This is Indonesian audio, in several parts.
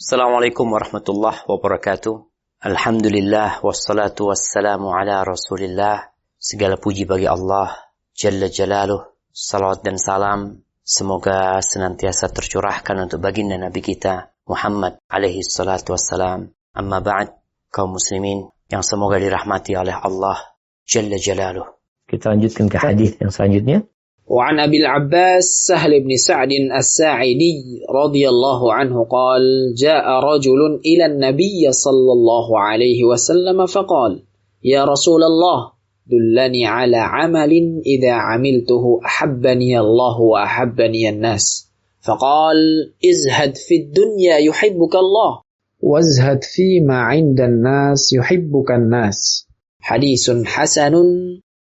Assalamualaikum warahmatullahi wabarakatuh. Alhamdulillah wassalatu wassalamu ala Rasulillah. Segala puji bagi Allah Jalla Jalaluh. Salawat dan salam semoga senantiasa tercurahkan untuk baginda Nabi kita Muhammad alaihi salatu wassalam. Amma ba'd, kaum muslimin yang semoga dirahmati oleh Allah Jalla Jalaluh. Kita lanjutkan ke hadis yang selanjutnya. وعن أبي العباس سهل بن سعد الساعدي رضي الله عنه قال جاء رجل إلى النبي صلى الله عليه وسلم فقال يا رسول الله دلني على عمل إذا عملته أحبني الله وأحبني الناس فقال ازهد في الدنيا يحبك الله وازهد فيما عند الناس يحبك الناس حديث حسن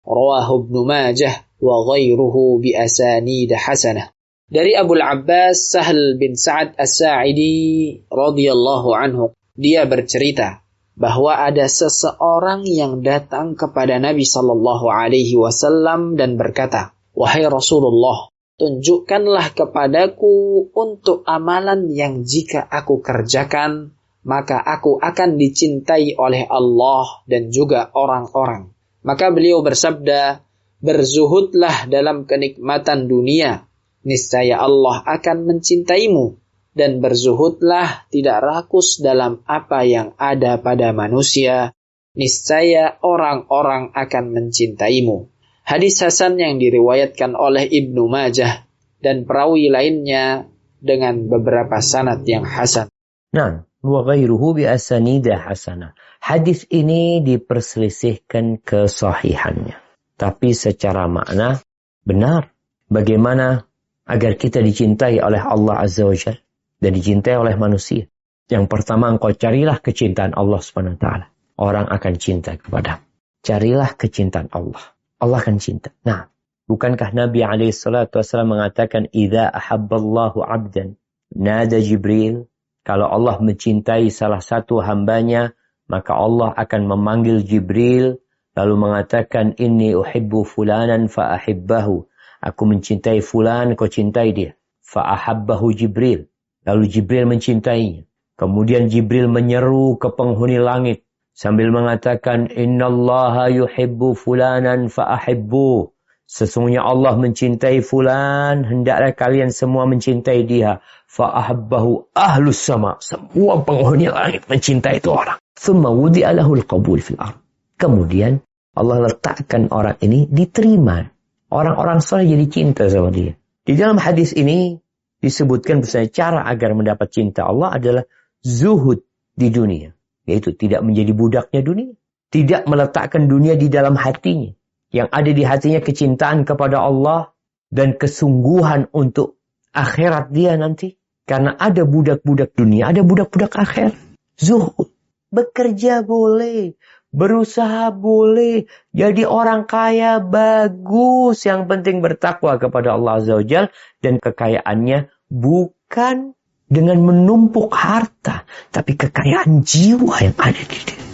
رواه ابن ماجه wa ghairuhu bi asanid hasanah. Dari Abu Abbas Sahl bin Sa'ad As-Sa'idi radhiyallahu anhu, dia bercerita bahwa ada seseorang yang datang kepada Nabi sallallahu alaihi wasallam dan berkata, "Wahai Rasulullah, tunjukkanlah kepadaku untuk amalan yang jika aku kerjakan, maka aku akan dicintai oleh Allah dan juga orang-orang." Maka beliau bersabda, "Berzuhudlah dalam kenikmatan dunia, niscaya Allah akan mencintaimu, dan berzuhudlah tidak rakus dalam apa yang ada pada manusia, niscaya orang-orang akan mencintaimu." Hadis hasan yang diriwayatkan oleh Ibnu Majah dan perawi lainnya dengan beberapa sanad yang hasan. Nah, wa ghairuhu bi asanidah hasanah. Hadis ini diperselisihkan kesahihannya. Tapi secara makna benar. Bagaimana agar kita dicintai oleh Allah Azza wa Jalla dan dicintai oleh manusia? Yang pertama, engkau carilah kecintaan Allah Subhanahu wa taala. Orang akan cinta kepada. Carilah kecintaan Allah. Allah akan cinta. Nah, bukankah Nabi alaihi salatu wasallam mengatakan idza ahabballahu 'abdan nada Jibril? Kalau Allah mencintai salah satu hambanya, maka Allah akan memanggil Jibril lalu mengatakan inni uhibbu fulanan fa ahibbahu. Aku mencintai fulan, kau cintai dia. Fa ahabbahu Jibril. Lalu Jibril mencintainya. Kemudian Jibril menyeru ke penghuni langit sambil mengatakan innallaha yuhibbu fulanan fa ahibbu. Sesungguhnya Allah mencintai fulan, hendaklah kalian semua mencintai dia. Fa ahabbahu ahlus sama. Semua penghuni langit mencintai itu orang. Thumma wudi'a lahul qabul fil ardh. Kemudian Allah letakkan orang ini diterima. Orang-orang soleh jadi cinta sama dia. Di dalam hadis ini disebutkan bahwa cara agar mendapat cinta Allah adalah zuhud di dunia. Yaitu tidak menjadi budaknya dunia. Tidak meletakkan dunia di dalam hatinya. Yang ada di hatinya kecintaan kepada Allah dan kesungguhan untuk akhirat dia nanti. Karena ada budak-budak dunia, ada budak-budak akhirat. Zuhud. Bekerja boleh. Berusaha boleh, jadi orang kaya bagus, yang penting bertakwa kepada Allah Azza wa Jalla, dan kekayaannya bukan dengan menumpuk harta, tapi kekayaan jiwa yang ada di diri.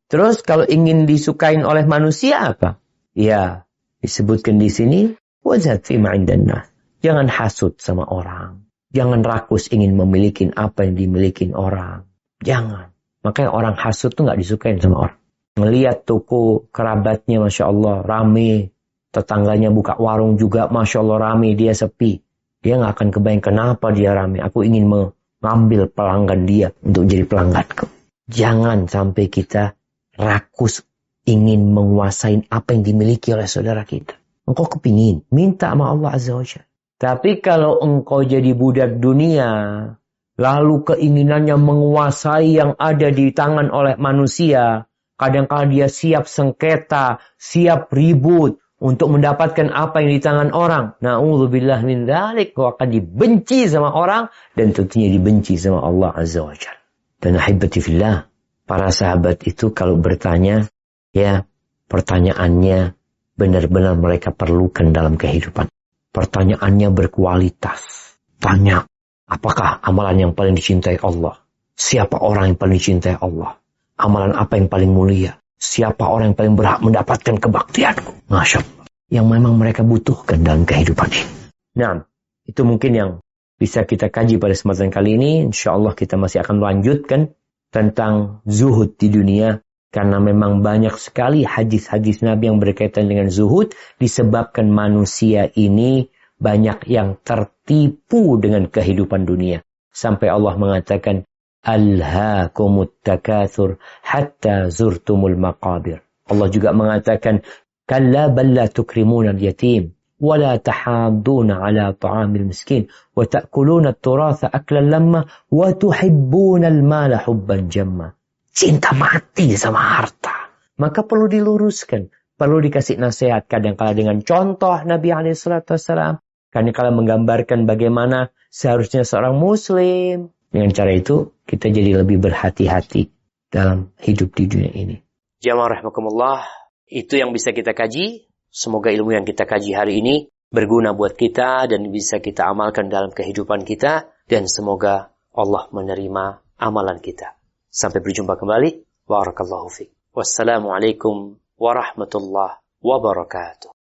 Terus kalau ingin disukain oleh manusia apa? Ya, disebutkan di sini, wazhad fi ma 'indan nas. Jangan hasud sama orang, jangan rakus ingin memiliki apa yang dimiliki orang. Jangan. Makanya orang hasud tuh nggak disukain sama orang. Melihat toko kerabatnya, Masya Allah, rame. Tetangganya buka warung juga, Masya Allah, rame. Dia sepi. Dia nggak akan kebayang kenapa dia rame. Aku ingin mengambil pelanggan dia untuk jadi pelangganku. Jangan sampai kita rakus ingin menguasai apa yang dimiliki oleh saudara kita. Engkau kepingin, minta sama Allah Azza wa Jalla. Tapi kalau engkau jadi budak dunia, lalu keinginannya menguasai yang ada di tangan oleh manusia, kadang-kadang dia siap sengketa, siap ribut untuk mendapatkan apa yang di tangan orang. Na'udzubillah min dzalik. Kau akan dibenci sama orang dan tentunya dibenci sama Allah Azza wa Jalla. Dan ahibati fillah, para sahabat itu kalau bertanya, ya pertanyaannya benar-benar mereka perlukan dalam kehidupan. Pertanyaannya berkualitas. Tanya, apakah amalan yang paling dicintai Allah? Siapa orang yang paling dicintai Allah? Amalan apa yang paling mulia? Siapa orang yang paling berhak mendapatkan kebaktianku? Masya Allah. Yang memang mereka butuhkan dalam kehidupan ini. Nah, itu mungkin yang bisa kita kaji pada kesempatan kali ini. Insya Allah kita masih akan melanjutkan tentang zuhud di dunia. Karena memang banyak sekali hadis-hadis Nabi yang berkaitan dengan zuhud. Disebabkan manusia ini banyak yang tertipu dengan kehidupan dunia. Sampai Allah mengatakan, Alhaakumut takatsur hatta zurtumul maqabir. Allah juga mengatakan, Kalla bal la tukrimunal yatim. ولا تحاضون على طعام المسكين وتأكلون التراث أكلا لما وتحبون المال حبا جما. Cinta mati sama harta. Maka perlu diluruskan, perlu dikasih nasihat kadang-kala dengan contoh Nabi SAW. Kadang-kala menggambarkan bagaimana seharusnya seorang muslim. Dengan cara itu kita jadi lebih berhati-hati dalam hidup di dunia ini. Jamaah rahimakumullah, itu yang bisa kita kaji. Semoga ilmu yang kita kaji hari ini berguna buat kita dan bisa kita amalkan dalam kehidupan kita. Dan semoga Allah menerima amalan kita. Sampai berjumpa kembali. Barakallahu fiik. Wassalamualaikum warahmatullahi wabarakatuh.